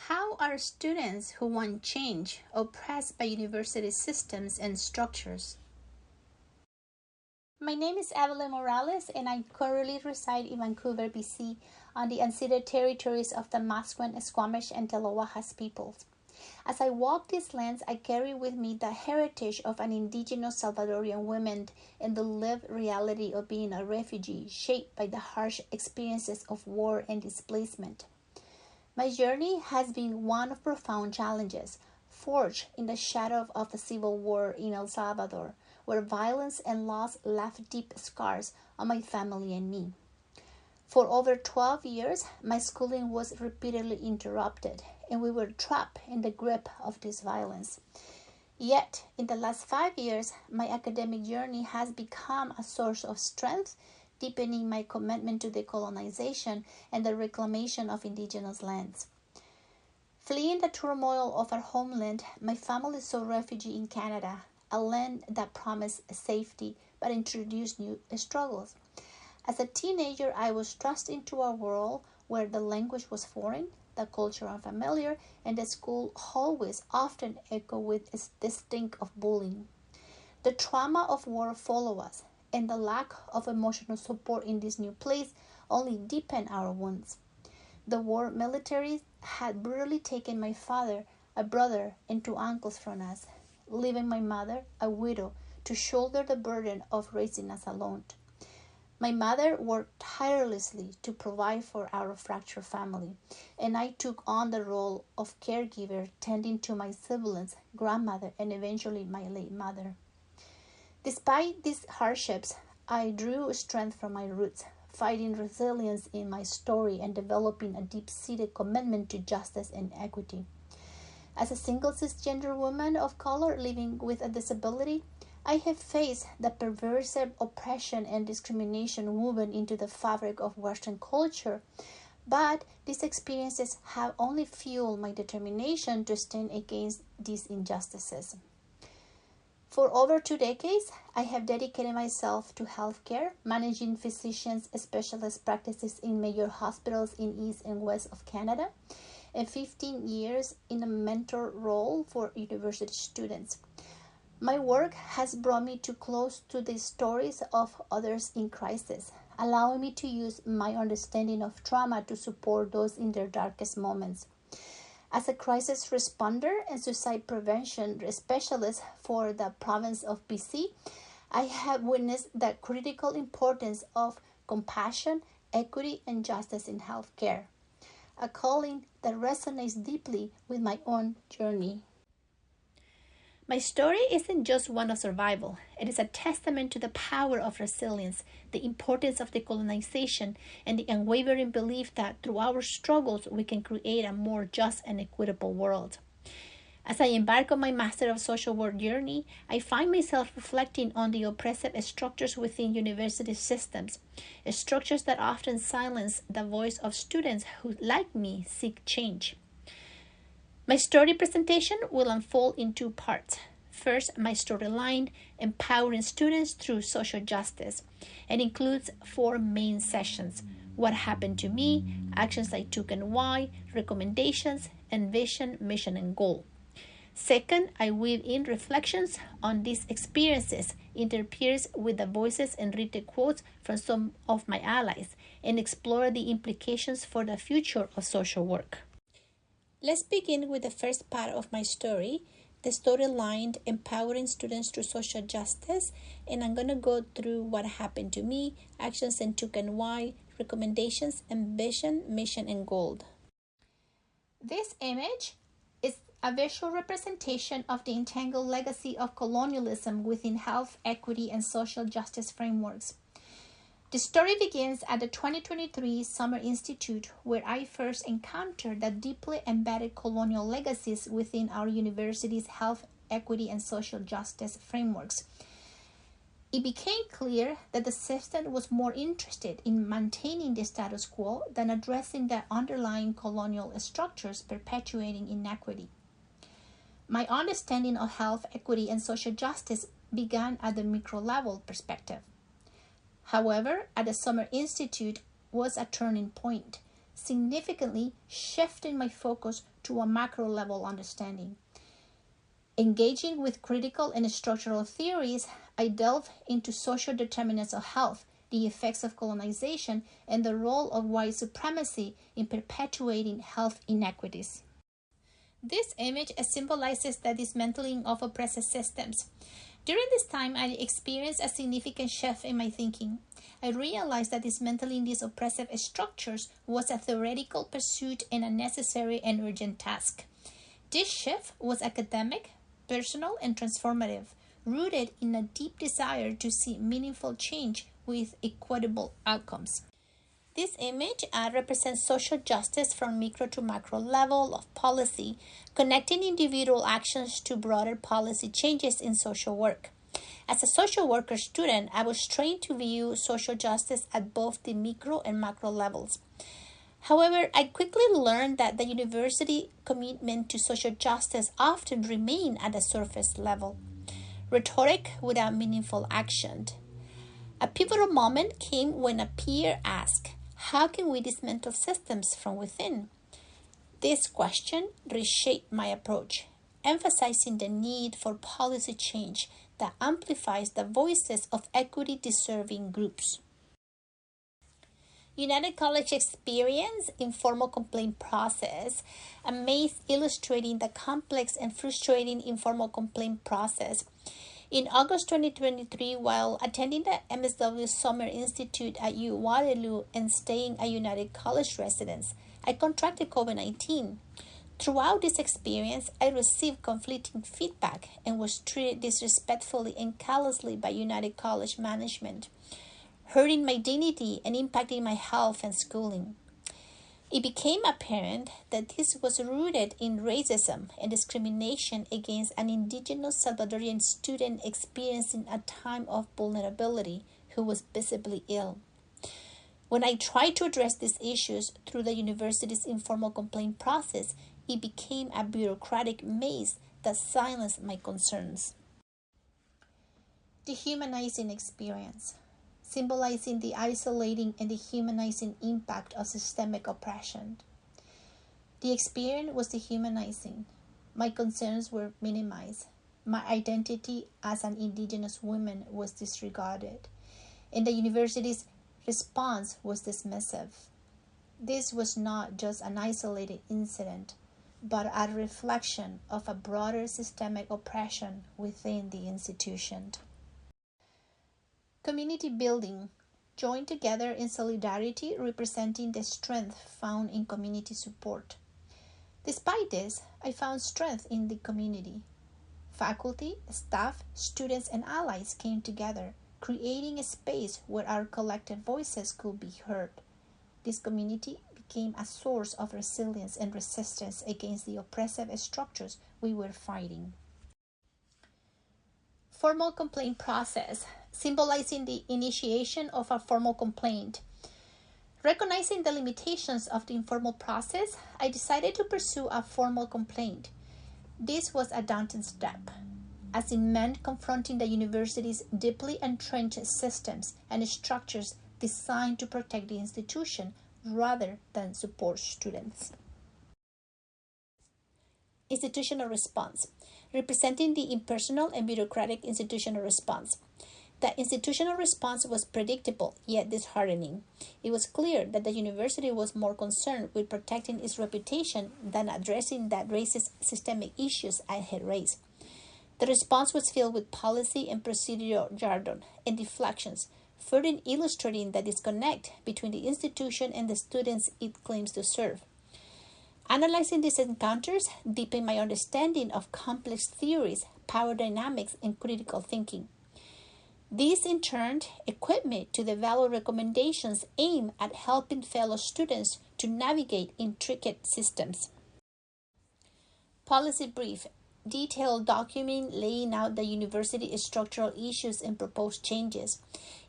How are students who want change oppressed by university systems and structures? My name is Evelyn Morales, and I currently reside in Vancouver, BC, on the unceded territories of the Musqueam, Squamish, and Tallawahas peoples. As I walk these lands, I carry with me the heritage of an indigenous Salvadorian woman and the lived reality of being a refugee shaped by the harsh experiences of war and displacement. My journey has been one of profound challenges, forged in the shadow of the civil war in El Salvador, where violence and loss left deep scars on my family and me. For over 12 years, my schooling was repeatedly interrupted, and we were trapped in the grip of this violence. Yet, in the last 5 years, my academic journey has become a source of strength, deepening my commitment to decolonization and the reclamation of indigenous lands. Fleeing the turmoil of our homeland, my family sought refuge in Canada, a land that promised safety but introduced new struggles. As a teenager, I was thrust into a world where the language was foreign, the culture unfamiliar, and the school hallways often echo with the stink of bullying. The trauma of war followed us, and the lack of emotional support in this new place only deepened our wounds. The war militaries had brutally taken my father, a brother, and two uncles from us, leaving my mother, a widow, to shoulder the burden of raising us alone. My mother worked tirelessly to provide for our fractured family, and I took on the role of caregiver, tending to my siblings, grandmother, and eventually my late mother. Despite these hardships, I drew strength from my roots, finding resilience in my story and developing a deep-seated commitment to justice and equity. As a single cisgender woman of color living with a disability, I have faced the pervasive oppression and discrimination woven into the fabric of Western culture, but these experiences have only fueled my determination to stand against these injustices. For over 2 decades, I have dedicated myself to healthcare, managing physicians' specialist practices in major hospitals in East and West of Canada, and 15 years in a mentor role for university students. My work has brought me too close to the stories of others in crisis, allowing me to use my understanding of trauma to support those in their darkest moments. As a crisis responder and suicide prevention specialist for the province of BC, I have witnessed the critical importance of compassion, equity, and justice in healthcare, a calling that resonates deeply with my own journey. My story isn't just one of survival. It is a testament to the power of resilience, the importance of decolonization, and the unwavering belief that through our struggles we can create a more just and equitable world. As I embark on my Master of Social Work journey, I find myself reflecting on the oppressive structures within university systems, structures that often silence the voice of students who, like me, seek change. My story presentation will unfold in 2 parts. First, my storyline, empowering students through social justice, and includes 4 main sessions: what happened to me, actions I took and why, recommendations, and vision, mission, and goal. Second, I weave in reflections on these experiences, interpierced with the voices and written quotes from some of my allies, and explore the implications for the future of social work. Let's begin with the first part of my story, the storyline empowering students through social justice, and I'm going to go through what happened to me, actions and took and why, recommendations, and vision, mission, and goal. This image is a visual representation of the entangled legacy of colonialism within health, equity, and social justice frameworks. The story begins at the 2023 Summer Institute, where I first encountered the deeply embedded colonial legacies within our university's health, equity, and social justice frameworks. It became clear that the system was more interested in maintaining the status quo than addressing the underlying colonial structures perpetuating inequity. My understanding of health, equity, and social justice began at the micro-level perspective. However, at the Summer Institute was a turning point. significantly shifting my focus to a macro level understanding. Engaging with critical and structural theories, I delve into social determinants of health, the effects of colonization, and the role of white supremacy in perpetuating health inequities. This image symbolizes the dismantling of oppressive systems. During this time, I experienced a significant shift in my thinking. I realized that dismantling these oppressive structures was a theoretical pursuit and a necessary and urgent task. This shift was academic, personal, and transformative, rooted in a deep desire to see meaningful change with equitable outcomes. This image represents social justice from micro to macro level of policy, connecting individual actions to broader policy changes in social work. As a social worker student, I was trained to view social justice at both the micro and macro levels. However, I quickly learned that the university commitment to social justice often remained at the surface level, rhetoric without meaningful action. A pivotal moment came when a peer asked, "How can we dismantle systems from within?" This question reshaped my approach, emphasizing the need for policy change that amplifies the voices of equity-deserving groups. United College experience informal complaint process, a maze illustrating the complex and frustrating informal complaint process. In August 2023, while attending the MSW Summer Institute at Waterloo and staying at United College residence, I contracted COVID-19. Throughout this experience, I received conflicting feedback and was treated disrespectfully and callously by United College management, hurting my dignity and impacting my health and schooling. It became apparent that this was rooted in racism and discrimination against an indigenous Salvadorian student experiencing a time of vulnerability who was visibly ill. When I tried to address these issues through the university's informal complaint process, it became a bureaucratic maze that silenced my concerns. Dehumanizing experience, symbolizing the isolating and dehumanizing impact of systemic oppression. The experience was dehumanizing. My concerns were minimized. My identity as an indigenous woman was disregarded, and the university's response was dismissive. This was not just an isolated incident, but a reflection of a broader systemic oppression within the institution. Community building, joined together in solidarity, representing the strength found in community support. Despite this, I found strength in the community. Faculty, staff, students, and allies came together, creating a space where our collective voices could be heard. This community became a source of resilience and resistance against the oppressive structures we were fighting. Formal complaint process, symbolizing the initiation of a formal complaint. Recognizing the limitations of the informal process, I decided to pursue a formal complaint. This was a daunting step, as it meant confronting the university's deeply entrenched systems and structures designed to protect the institution rather than support students. Institutional response, representing the impersonal and bureaucratic institutional response. The institutional response was predictable, yet disheartening. It was clear that the university was more concerned with protecting its reputation than addressing the racist systemic issues I had raised. The response was filled with policy and procedural jargon and deflections, further illustrating the disconnect between the institution and the students it claims to serve. Analyzing these encounters deepened my understanding of complex theories, power dynamics, and critical thinking. These, in turn, equipped me to develop recommendations aimed at helping fellow students to navigate intricate systems. Policy brief, detailed document laying out the university's structural issues and proposed changes.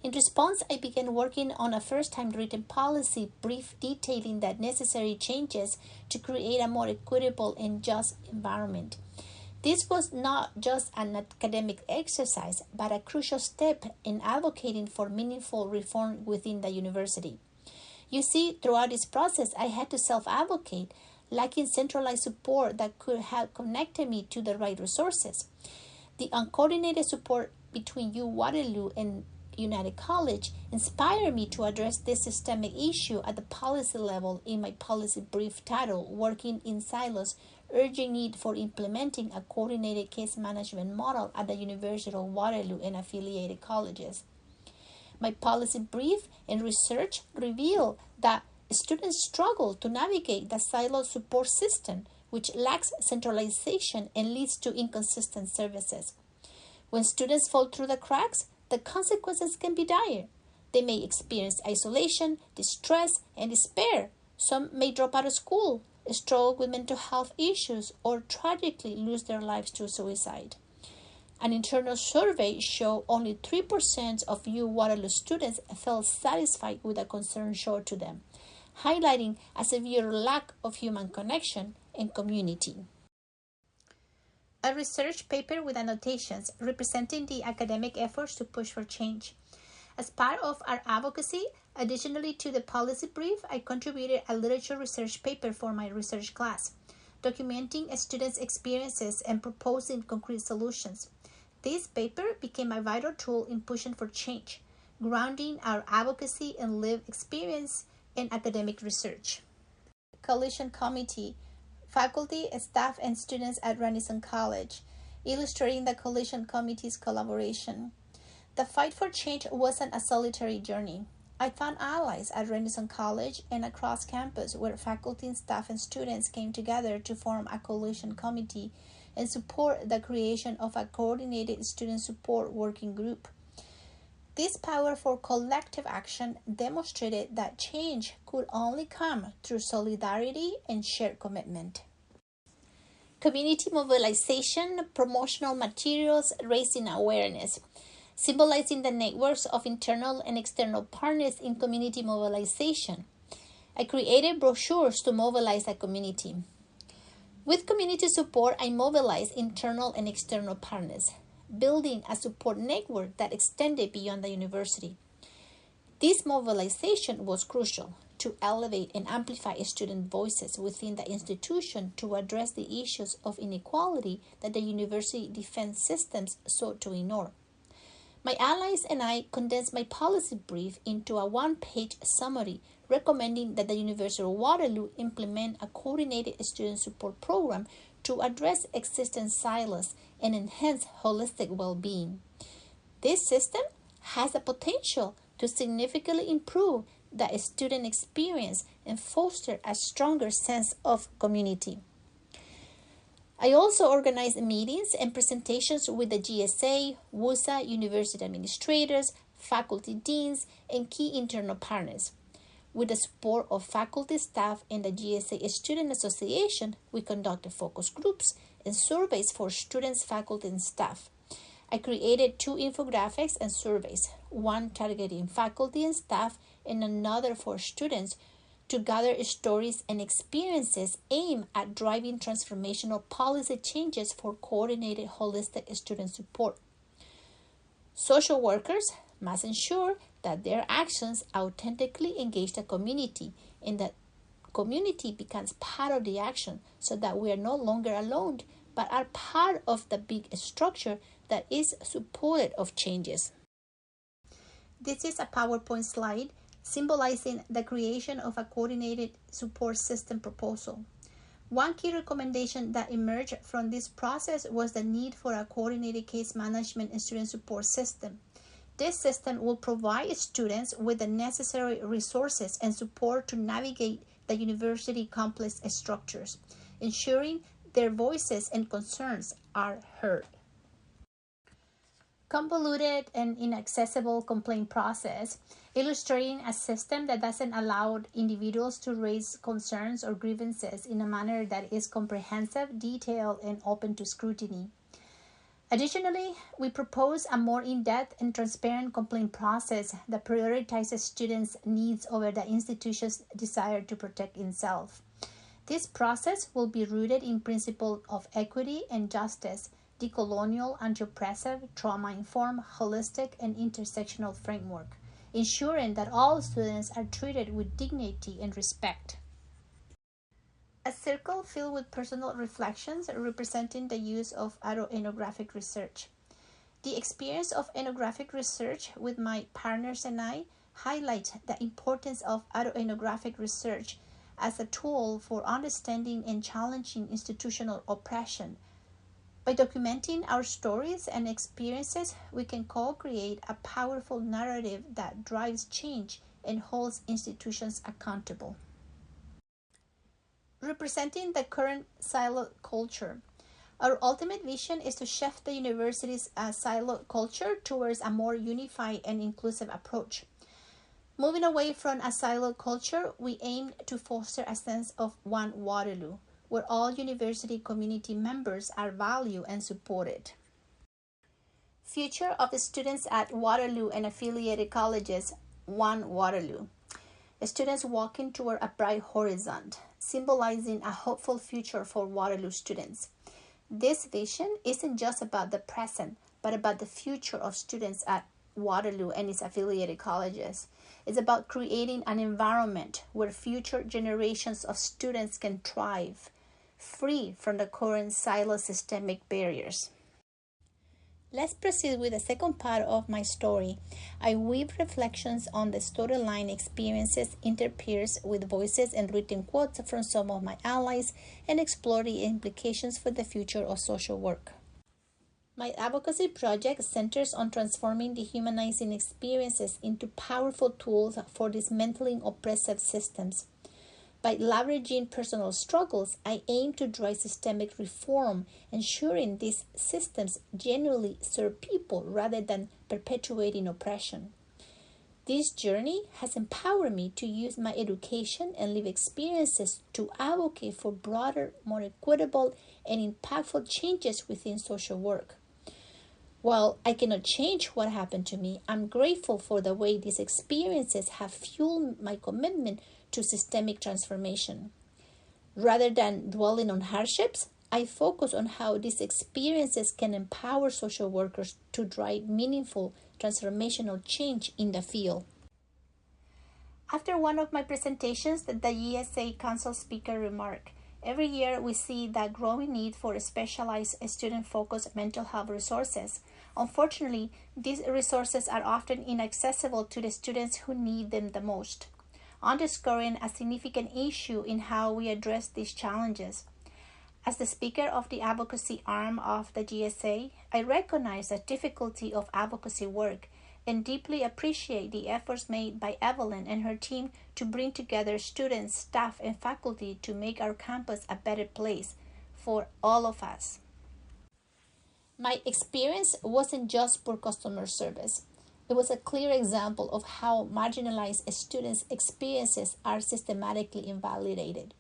In response, I began working on a first-time written policy brief detailing the necessary changes to create a more equitable and just environment. This was not just an academic exercise, but a crucial step in advocating for meaningful reform within the university. You see, throughout this process, I had to self-advocate, lacking centralized support that could have connected me to the right resources. The uncoordinated support between Waterloo and United College inspired me to address this systemic issue at the policy level in my policy brief titled Working in Silos, Urgent Need for Implementing a Coordinated Case Management Model at the University of Waterloo and Affiliated Colleges. My policy brief and research reveal that students struggle to navigate the silo support system, which lacks centralization and leads to inconsistent services. When students fall through the cracks, the consequences can be dire. They may experience isolation, distress, and despair. Some may drop out of school, struggle with mental health issues, or tragically lose their lives to suicide. An internal survey showed only 3% of Waterloo students felt satisfied with the concern shown to them, highlighting a severe lack of human connection and community. A research paper with annotations representing the academic efforts to push for change. As part of our advocacy, additionally to the policy brief, I contributed a literature research paper for my research class, documenting students' experiences and proposing concrete solutions. This paper became a vital tool in pushing for change, grounding our advocacy in lived experience and academic research. Coalition Committee, faculty, staff, and students at Renison College, illustrating the Coalition Committee's collaboration. The fight for change wasn't a solitary journey. I found allies at Renison College and across campus where faculty, staff, and students came together to form a coalition committee and support the creation of a coordinated student support working group. This powerful collective action demonstrated that change could only come through solidarity and shared commitment. Community mobilization, promotional materials, raising awareness, symbolizing the networks of internal and external partners in community mobilization. I created brochures to mobilize the community. With community support, I mobilized internal and external partners, building a support network that extended beyond the university. This mobilization was crucial to elevate and amplify student voices within the institution to address the issues of inequality that the university defense systems sought to ignore. My allies and I condensed my policy brief into a one-page summary recommending that the University of Waterloo implement a coordinated student support program to address existing silos and enhance holistic well-being. This system has the potential to significantly improve the student experience and foster a stronger sense of community. I also organized meetings and presentations with the GSA, WUSA, university administrators, faculty deans, and key internal partners. With the support of faculty, staff, and the GSA Student Association, we conducted focus groups and surveys for students, faculty, and staff. I created 2 infographics and surveys, one targeting faculty and staff and another for students, to gather stories and experiences aimed at driving transformational policy changes for coordinated holistic student support. Social workers must ensure that their actions authentically engage the community and that community becomes part of the action so that we are no longer alone but are part of the big structure that is supportive of changes. This is a PowerPoint slide symbolizing the creation of a coordinated support system proposal. One key recommendation that emerged from this process was the need for a coordinated case management and student support system. This system will provide students with the necessary resources and support to navigate the university complex structures, ensuring their voices and concerns are heard. Convoluted and inaccessible complaint process, illustrating a system that doesn't allow individuals to raise concerns or grievances in a manner that is comprehensive, detailed, and open to scrutiny. Additionally, we propose a more in-depth and transparent complaint process that prioritizes students' needs over the institution's desire to protect itself. This process will be rooted in principles of equity and justice, decolonial, anti-oppressive, trauma-informed, holistic, and intersectional framework, ensuring that all students are treated with dignity and respect. A circle filled with personal reflections representing the use of autoethnographic research. The experience of ethnographic research with my partners and I highlight the importance of autoethnographic research as a tool for understanding and challenging institutional oppression. By documenting our stories and experiences, we can co-create a powerful narrative that drives change and holds institutions accountable. Representing the current silo culture. Our ultimate vision is to shift the university's silo culture towards a more unified and inclusive approach. Moving away from a silo culture, we aim to foster a sense of one Waterloo, where all university community members are valued and supported. Future of the students at Waterloo and affiliated colleges, One Waterloo. The students walking toward a bright horizon, symbolizing a hopeful future for Waterloo students. This vision isn't just about the present, but about the future of students at Waterloo and its affiliated colleges. It's about creating an environment where future generations of students can thrive, free from the current silo systemic barriers. Let's proceed with the second part of my story. I weave reflections on the storyline experiences interpierced with voices and written quotes from some of my allies and explore the implications for the future of social work. My advocacy project centers on transforming dehumanizing experiences into powerful tools for dismantling oppressive systems. By leveraging personal struggles, I aim to drive systemic reform, ensuring these systems genuinely serve people rather than perpetuating oppression. This journey has empowered me to use my education and lived experiences to advocate for broader, more equitable, and impactful changes within social work. While I cannot change what happened to me, I'm grateful for the way these experiences have fueled my commitment to systemic transformation. Rather than dwelling on hardships, I focus on how these experiences can empower social workers to drive meaningful transformational change in the field. After one of my presentations, the GSA Council speaker remarked, "Every year we see the growing need for specialized student-focused mental health resources. Unfortunately, these resources are often inaccessible to the students who need them the most, underscoring a significant issue in how we address these challenges." As the speaker of the advocacy arm of the GSA, I recognize the difficulty of advocacy work and deeply appreciate the efforts made by Evelyn and her team to bring together students, staff, and faculty to make our campus a better place for all of us. My experience wasn't just poor customer service. It was a clear example of how marginalized students' experiences are systematically invalidated.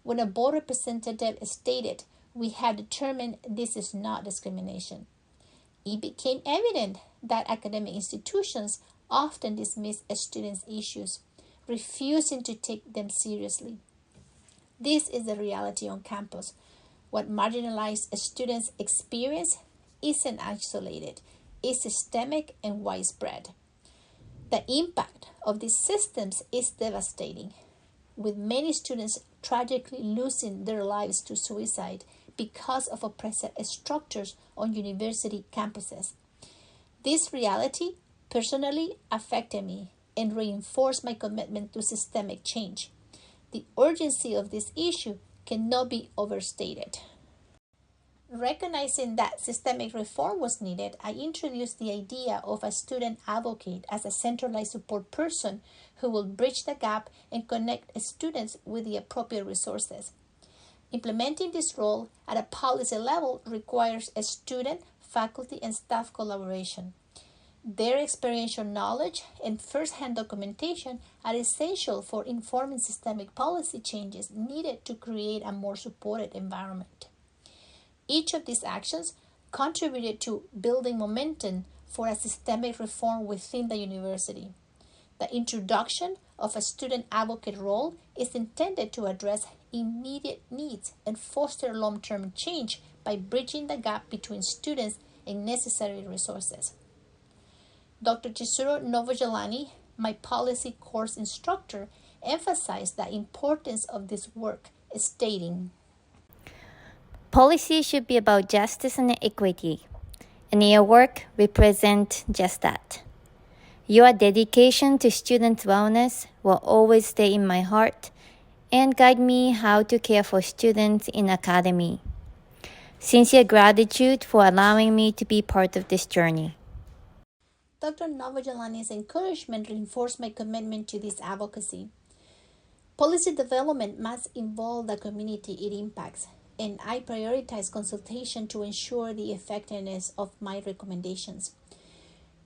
When a board representative stated, "We have determined this is not discrimination," it became evident that academic institutions often dismiss students' issues, refusing to take them seriously. This is the reality on campus. What marginalized students experience isn't isolated, it's systemic and widespread. The impact of these systems is devastating, with many students tragically losing their lives to suicide because of oppressive structures on university campuses. This reality personally affected me and reinforced my commitment to systemic change. The urgency of this issue cannot be overstated. Recognizing that systemic reform was needed, I introduced the idea of a student advocate as a centralized support person who will bridge the gap and connect students with the appropriate resources. Implementing this role at a policy level requires a student, faculty, and staff collaboration. Their experiential knowledge and first-hand documentation are essential for informing systemic policy changes needed to create a more supported environment. Each of these actions contributed to building momentum for a systemic reform within the university. The introduction of a student advocate role is intended to address immediate needs and foster long-term change by bridging the gap between students and necessary resources. Dr. Chizuru Novojelani, my policy course instructor, emphasized the importance of this work, stating, Policy should be about justice and equity, and your work represents just that. Your dedication to student wellness will always stay in my heart and guide me how to care for students in academy. Sincere gratitude for allowing me to be part of this journey. Dr. Navajalani's encouragement reinforced my commitment to this advocacy. Policy development must involve the community it impacts, and I prioritize consultation to ensure the effectiveness of my recommendations.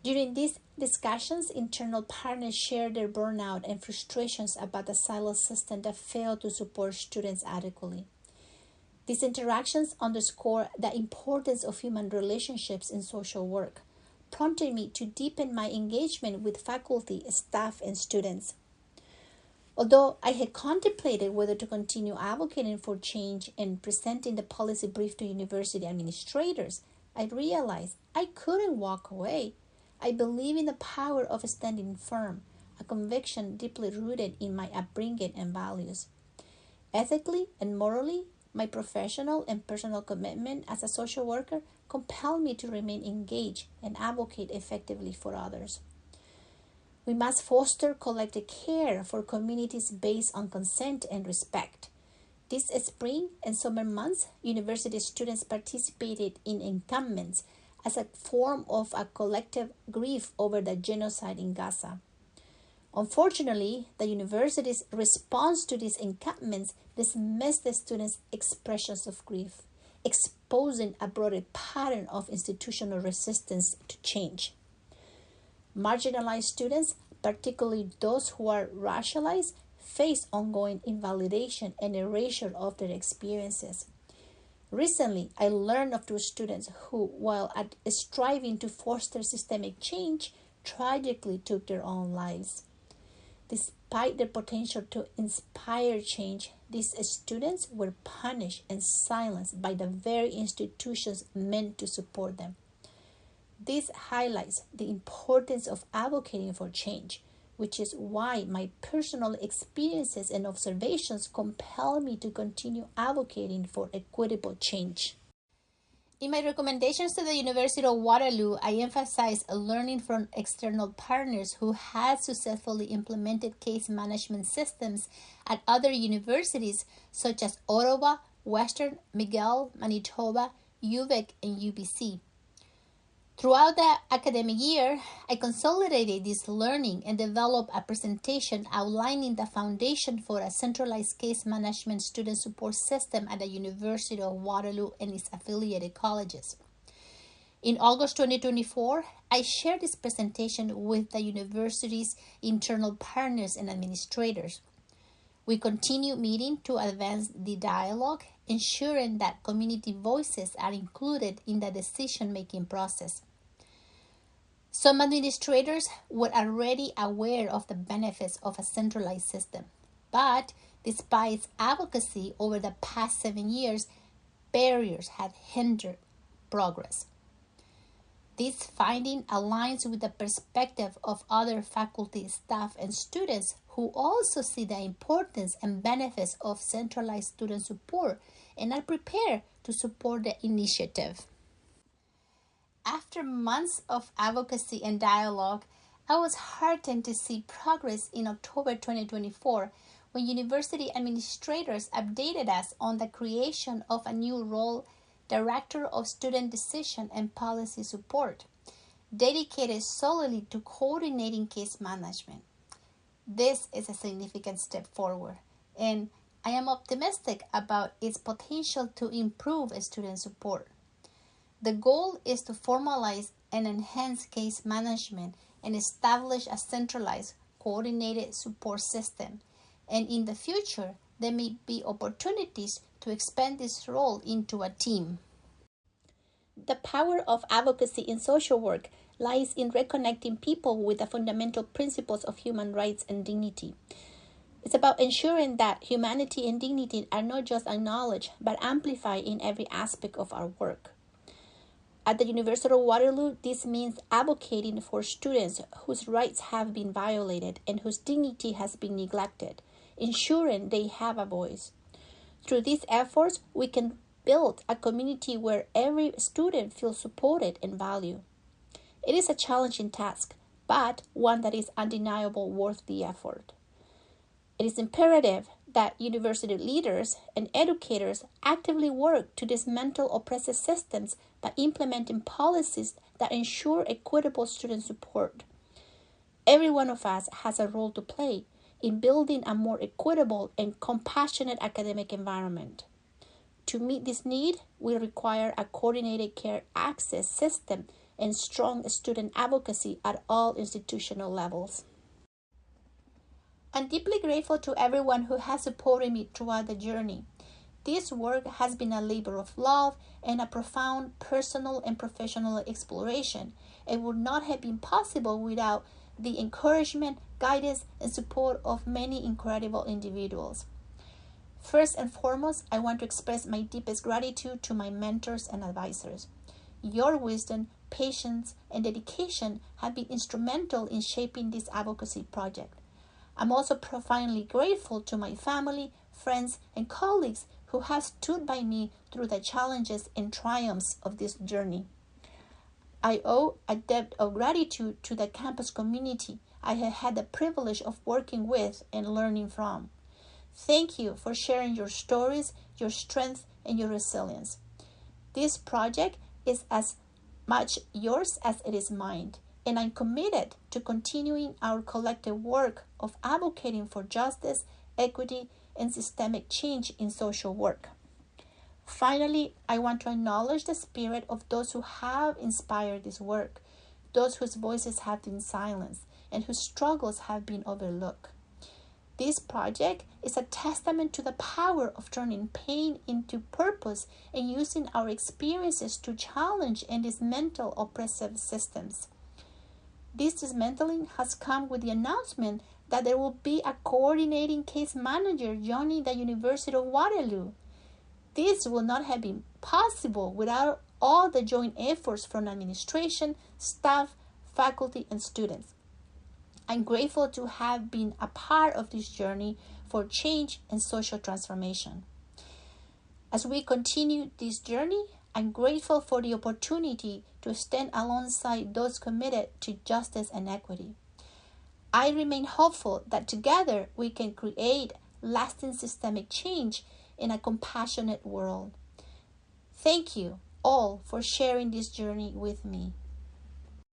During these discussions, internal partners shared their burnout and frustrations about the silo system that failed to support students adequately. These interactions underscore the importance of human relationships in social work, prompting me to deepen my engagement with faculty, staff, and students. Although I had contemplated whether to continue advocating for change and presenting the policy brief to university administrators, I realized I couldn't walk away. I believe in the power of standing firm, a conviction deeply rooted in my upbringing and values. Ethically and morally, my professional and personal commitment as a social worker compel me to remain engaged and advocate effectively for others. We must foster collective care for communities based on consent and respect. This spring and summer months, university students participated in encampments as a form of a collective grief over the genocide in Gaza. Unfortunately, the university's response to these encampments dismissed the students' expressions of grief, exposing a broader pattern of institutional resistance to change. Marginalized students, particularly those who are racialized, face ongoing invalidation and erasure of their experiences. Recently, I learned of two students who, while striving to foster systemic change, tragically took their own lives. Despite their potential to inspire change, these students were punished and silenced by the very institutions meant to support them. This highlights the importance of advocating for change, which is why my personal experiences and observations compel me to continue advocating for equitable change. In my recommendations to the University of Waterloo, I emphasize learning from external partners who had successfully implemented case management systems at other universities such as Ottawa, Western, McGill, Manitoba, UVic, and UBC. Throughout the academic year, I consolidated this learning and developed a presentation outlining the foundation for a centralized case management student support system at the University of Waterloo and its affiliated colleges. In August 2024, I shared this presentation with the university's internal partners and administrators. We continue meeting to advance the dialogue, ensuring that community voices are included in the decision-making process. Some administrators were already aware of the benefits of a centralized system, but despite its advocacy over the past 7 years, barriers had hindered progress. This finding aligns with the perspective of other faculty, staff, and students who also see the importance and benefits of centralized student support and are prepared to support the initiative. After months of advocacy and dialogue, I was heartened to see progress in October 2024 when university administrators updated us on the creation of a new role, Director of Student Decision and Policy Support, dedicated solely to coordinating case management. This is a significant step forward, and I am optimistic about its potential to improve student support. The goal is to formalize and enhance case management and establish a centralized, coordinated support system. And in the future, there may be opportunities to expand this role into a team. The power of advocacy in social work lies in reconnecting people with the fundamental principles of human rights and dignity. It's about ensuring that humanity and dignity are not just acknowledged, but amplified in every aspect of our work. At the University of Waterloo, this means advocating for students whose rights have been violated and whose dignity has been neglected, ensuring they have a voice. Through these efforts, we can build a community where every student feels supported and valued. It is a challenging task, but one that is undeniably worth the effort. It is imperative that university leaders and educators actively work to dismantle oppressive systems by implementing policies that ensure equitable student support. Every one of us has a role to play in building a more equitable and compassionate academic environment. To meet this need, we require a coordinated care access system and strong student advocacy at all institutional levels. I'm deeply grateful to everyone who has supported me throughout the journey. This work has been a labor of love and a profound personal and professional exploration. It would not have been possible without the encouragement, guidance, and support of many incredible individuals. First and foremost, I want to express my deepest gratitude to my mentors and advisors. Your wisdom, patience, and dedication have been instrumental in shaping this advocacy project. I'm also profoundly grateful to my family, friends, and colleagues who have stood by me through the challenges and triumphs of this journey. I owe a debt of gratitude to the campus community I have had the privilege of working with and learning from. Thank you for sharing your stories, your strength, and your resilience. This project is as much yours as it is mine, and I'm committed to continuing our collective work of advocating for justice, equity, and systemic change in social work. Finally, I want to acknowledge the spirit of those who have inspired this work, those whose voices have been silenced, and whose struggles have been overlooked. This project is a testament to the power of turning pain into purpose and using our experiences to challenge and dismantle oppressive systems. This dismantling has come with the announcement that there will be a coordinating case manager joining the University of Waterloo. This would not have been possible without all the joint efforts from administration, staff, faculty, and students. I'm grateful to have been a part of this journey for change and social transformation. As we continue this journey, I'm grateful for the opportunity to stand alongside those committed to justice and equity. I remain hopeful that together we can create lasting systemic change in a compassionate world. Thank you all for sharing this journey with me.